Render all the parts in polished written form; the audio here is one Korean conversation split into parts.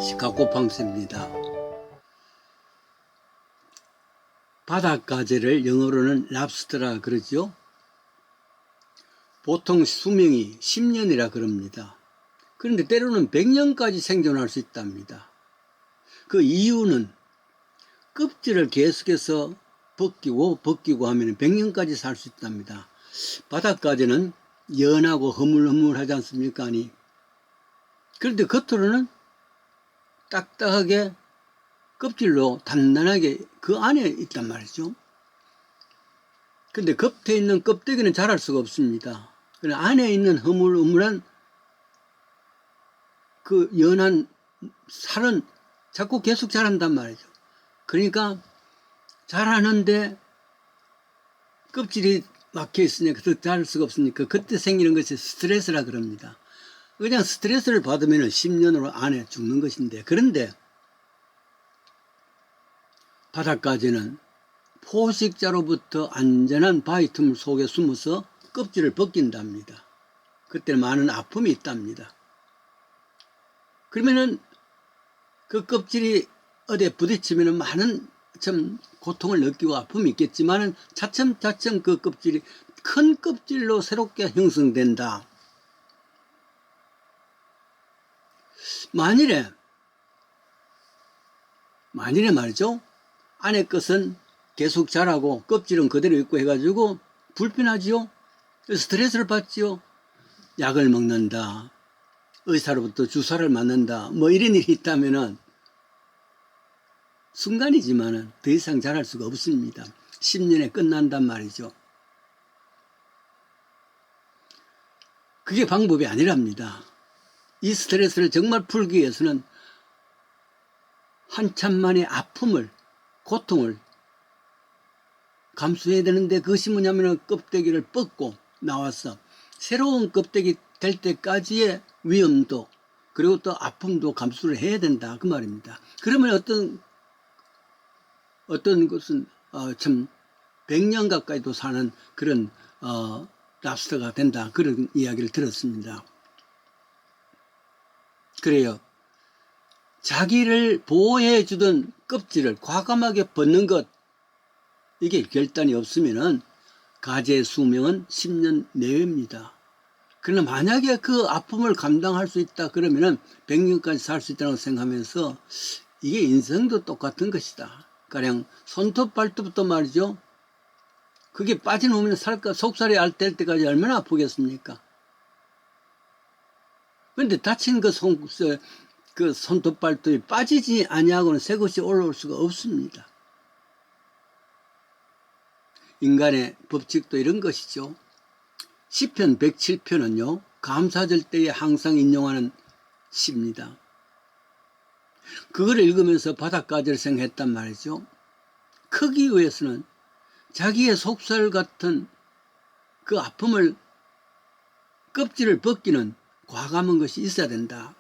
시카고팡스입니다. 바닷가재를 영어로는 랍스터라 그러죠. 보통 수명이 10년이라 그럽니다. 그런데 때로는 100년까지 생존할 수 있답니다. 그 이유는 껍질을 계속해서 벗기고 하면 100년까지 살 수 있답니다. 바닷가재는 연하고 허물허물하지 않습니까? 아니. 그런데 겉으로는 딱딱하게 껍질로 단단하게 그 안에 있단 말이죠. 근데 겉에 있는 껍데기는 자랄 수가 없습니다. 그러나 안에 있는 허물허물한 그 연한 살은 자꾸 계속 자란단 말이죠. 그러니까 자라는데 껍질이 막혀 있으니까 더 자랄 수가 없으니까 그때 생기는 것이 스트레스라 그럽니다. 그냥 스트레스를 받으면 10년으로 안에 죽는 것인데, 그런데 바닷가재는 포식자로부터 안전한 바위 틈 속에 숨어서 껍질을 벗긴답니다. 그때는 많은 아픔이 있답니다. 그러면은 그 껍질이 어디에 부딪히면 많은 참 고통을 느끼고 아픔이 있겠지만은 차츰차츰 그 껍질이 큰 껍질로 새롭게 형성된다. 만일에 말이죠. 안에 것은 계속 자라고 껍질은 그대로 있고 해가지고 불편하지요. 스트레스를 받지요. 약을 먹는다. 의사로부터 주사를 맞는다. 뭐 이런 일이 있다면은 순간이지만은 더 이상 자랄 수가 없습니다. 10년에 끝난단 말이죠. 그게 방법이 아니랍니다. 이 스트레스를 정말 풀기 위해서는 한참만의 아픔을, 고통을 감수해야 되는데, 그것이 뭐냐면 껍데기를 벗고 나와서 새로운 껍데기 될 때까지의 위험도 그리고 또 아픔도 감수를 해야 된다 그 말입니다. 그러면 어떤 것은 참 100년 가까이도 사는 그런 랍스터가 된다, 그런 이야기를 들었습니다. 그래요. 자기를 보호해 주던 껍질을 과감하게 벗는 것, 이게 결단이 없으면은 가재의 수명은 10년 내외입니다. 그러나 만약에 그 아픔을 감당할 수 있다 그러면은 100년까지 살 수 있다고 생각하면서, 이게 인생도 똑같은 것이다. 가령 손톱 발톱부터 말이죠. 그게 빠져놓으면 속살이 될 때까지 얼마나 아프겠습니까? 그런데 다친 그 손톱 발톱이 빠지지 아니하고는 새 것이 올라올 수가 없습니다. 인간의 법칙도 이런 것이죠. 시편 107편은요, 감사절 때에 항상 인용하는 시입니다. 그걸 읽으면서 바닷가재를 생각했단 말이죠. 크기 위해서는 자기의 속살 같은 그 아픔을, 껍질을 벗기는 과감한 것이 있어야 된다.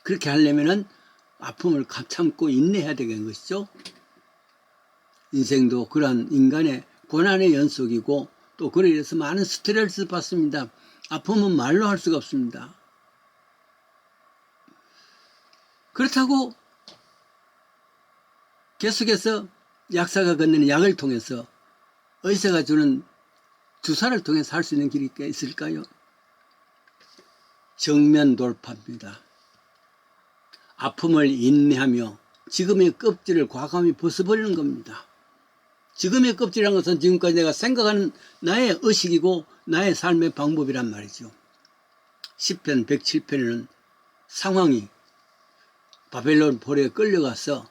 그렇게 하려면은 아픔을 참고 인내해야 되는 것이죠. 인생도 그러한 인간의 고난의 연속이고, 또 그로 인해서 많은 스트레스를 받습니다. 아픔은 말로 할 수가 없습니다. 그렇다고 계속해서 약사가 건네는 약을 통해서, 의사가 주는 주사를 통해서 할 수 있는 길이 있을까요? 정면 돌파입니다. 아픔을 인내하며 지금의 껍질을 과감히 벗어버리는 겁니다. 지금의 껍질이라는 것은 지금까지 내가 생각하는 나의 의식이고 나의 삶의 방법이란 말이죠. 시편 107편에는 상황이 바벨론 포로에 끌려가서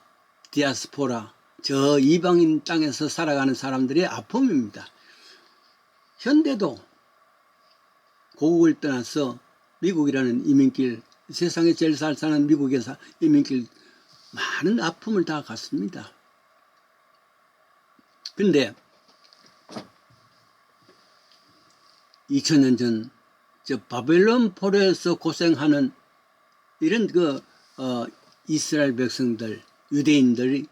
디아스포라, 저 이방인 땅에서 살아가는 사람들의 아픔입니다. 현대도 고국을 떠나서 미국이라는 이민길, 세상에 제일 잘 사는 미국에서 이민길, 많은 아픔을 다 갔습니다. 근데 2000년 전 저 바벨론 포로에서 고생하는 이런 이스라엘 백성들, 유대인들이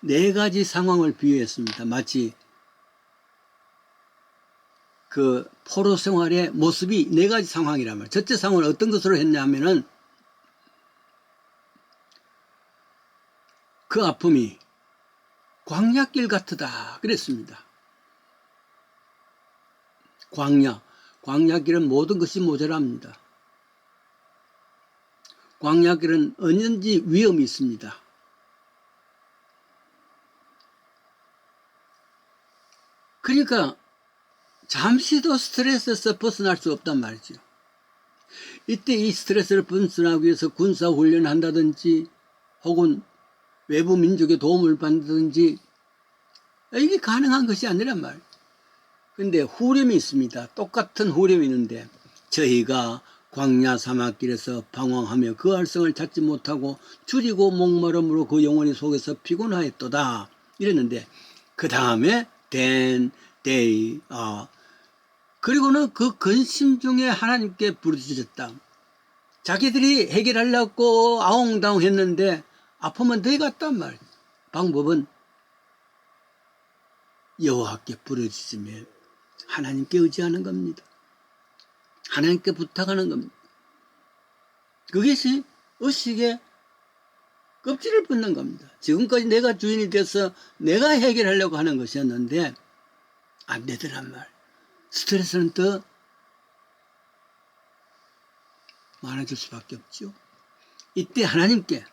4가지 상황을 비유했습니다. 마치 그 포로 생활의 모습이 4가지 상황이란 말이에요. 첫째 상황은 어떤 것으로 했냐면은 그 아픔이 광야길 같으다 그랬습니다. 광야길은 모든 것이 모자랍니다. 광야길은 언제든지 위험이 있습니다. 그러니까 잠시도 스트레스에서 벗어날 수 없단 말이죠. 이때 이 스트레스를 벗어나기 위해서 군사훈련을 한다든지 혹은 외부 민족의 도움을 받든지 이게 가능한 것이 아니란 말이에요. 근데 후렴이 있습니다. 똑같은 후렴이 있는데 저희가 광야 사막길에서 방황하며 그 활성을 찾지 못하고 줄이고 목마름으로 그 영혼이 속에서 피곤하였도다 이랬는데 그 다음에 then they 그리고는 그 근심 중에 하나님께 부르짖었다. 자기들이 해결하려고 아웅다웅 했는데 아프면 더 갔단 말이에요. 방법은 여호와께 부르짖으며 하나님께 의지하는 겁니다. 하나님께 부탁하는 겁니다. 그것이 의식의 껍질을 벗는 겁니다. 지금까지 내가 주인이 돼서 내가 해결하려고 하는 것이었는데 안 되더란 말. 스트레스는 더 많아질 수밖에 없죠. 이때 하나님께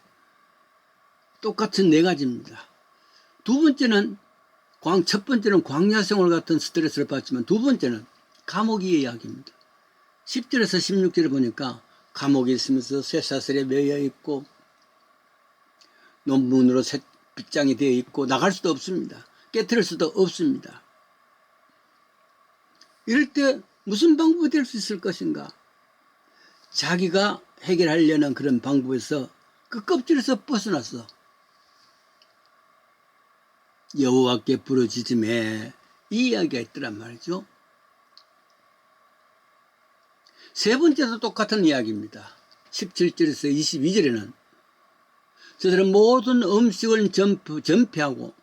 똑같은 네 가지입니다. 첫 번째는 광야 생활 같은 스트레스를 받지만 두 번째는 감옥의 이야기입니다. 10절에서 16절을 보니까 감옥에 있으면서 쇠사슬에 매여 있고 논문으로 빗장이 되어 있고 나갈 수도 없습니다. 깨트릴 수도 없습니다. 이럴 때 무슨 방법이 될 수 있을 것인가? 자기가 해결하려는 그런 방법에서 그 껍질에서 벗어났어. 여호와께 부르짖음에 이 이야기가 있더란 말이죠. 세 번째도 똑같은 이야기입니다. 17절에서 22절에는 저들은 모든 음식을 전폐하고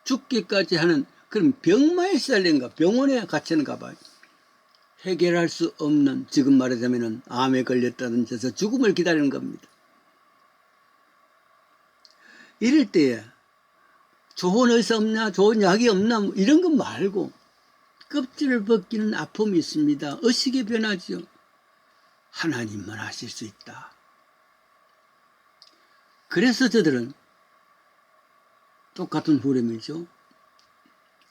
죽기까지 하는 그런 병마에 시달린가 병원에 갇혔는가 봐요. 해결할 수 없는 지금 말하자면 암에 걸렸다든지 해서 죽음을 기다리는 겁니다. 이럴 때에 좋은 의사 없나 좋은 약이 없나 이런 거 말고 껍질을 벗기는 아픔이 있습니다. 의식의 변화죠. 하나님만 하실 수 있다. 그래서 저들은 똑같은 후렴이죠.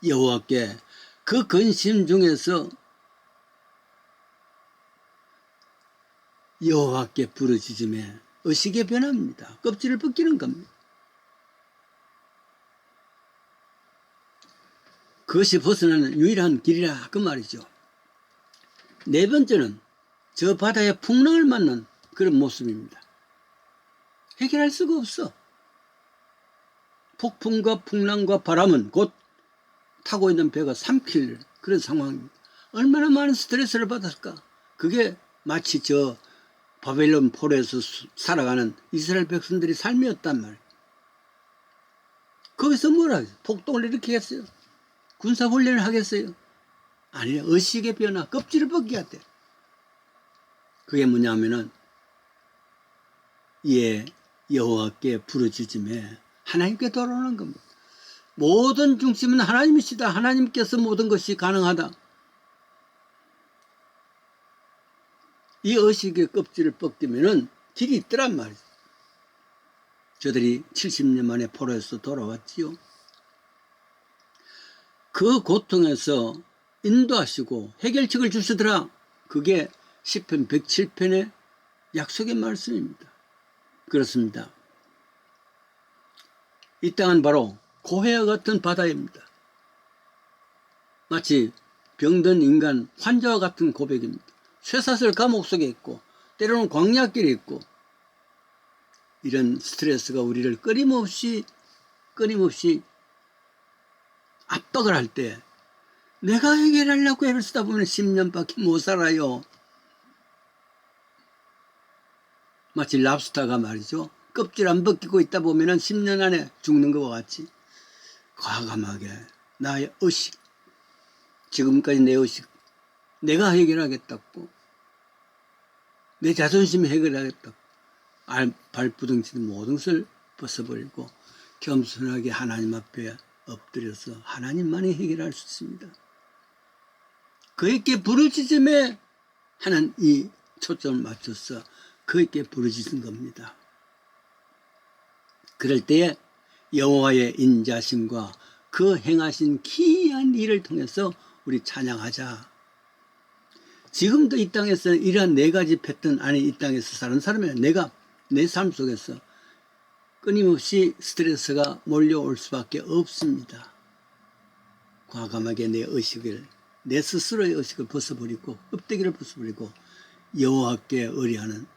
여호와께 그 근심 중에서 여호와께 부르짖음에 의식의 변화입니다. 껍질을 벗기는 겁니다. 그것이 벗어나는 유일한 길이라 그 말이죠. 네 번째는 저 바다의 풍랑을 맞는 그런 모습입니다. 해결할 수가 없어. 폭풍과 풍랑과 바람은 곧 타고 있는 배가 삼킬 그런 상황입니다. 얼마나 많은 스트레스를 받았을까. 그게 마치 저 바벨론 포로에서 살아가는 이스라엘 백성들이 삶이었단 말이에요. 거기서 뭐라 하겠어요? 폭동을 일으키겠어요? 군사훈련을 하겠어요? 아니요. 의식의 변화, 껍질을 벗겨야 돼. 그게 뭐냐면은 여호와께 부르짖음에 하나님께 돌아오는 겁니다. 모든 중심은 하나님이시다. 하나님께서 모든 것이 가능하다. 이 의식의 껍질을 벗기면은 길이 있더란 말이죠. 저들이 70년 만에 포로에서 돌아왔지요. 그 고통에서 인도하시고 해결책을 주시더라. 그게 시편 107편의 약속의 말씀입니다. 그렇습니다. 이 땅은 바로 고해와 같은 바다입니다. 마치 병든 인간 환자와 같은 고백입니다. 쇠사슬 감옥 속에 있고 때로는 광야길에 있고 이런 스트레스가 우리를 끊임없이 압박을 할 때 내가 해결하려고 애를 쓰다 보면 10년밖에 못 살아요. 마치 랍스타가 말이죠. 껍질 안 벗기고 있다 보면 10년 안에 죽는 것과 같이 과감하게 나의 의식, 지금까지 내 의식, 내가 해결하겠다고, 내 자존심이 해결하겠다고 발부둥치는 모든 것을 벗어버리고 겸손하게 하나님 앞에 엎드려서 하나님만이 해결할 수 있습니다. 그에게 부르짖음에 하는 이 초점을 맞춰서 그에게 부르짖은 겁니다. 그럴 때에 여호와의 인자심과 그 행하신 기이한 일을 통해서 우리 찬양하자. 지금도 이 땅에서 이러한 네 가지 패턴 안에 이 땅에서 사는 사람이에요. 내가 내 삶 속에서 끊임없이 스트레스가 몰려올 수밖에 없습니다. 과감하게 내 의식을, 내 스스로의 의식을 벗어버리고 껍데기를 벗어버리고 여호와께 의뢰하는,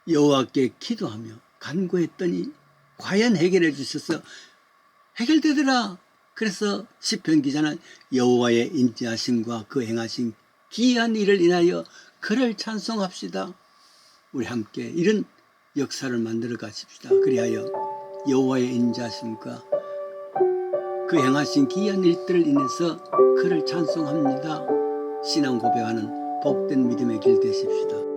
여호와께 기도하며 간구했더니 과연 해결해 주셔서 해결되더라. 그래서 시편 기자는 여호와의 인자하심과 그 행하신 기이한 일을 인하여 그를 찬송합시다. 우리 함께 이런 역사를 만들어 가십시다. 그리하여 여호와의 인자하심과 그 행하신 기이한 일들을 인해서 그를 찬송합니다. 신앙 고백하는 복된 믿음의 길 되십시다.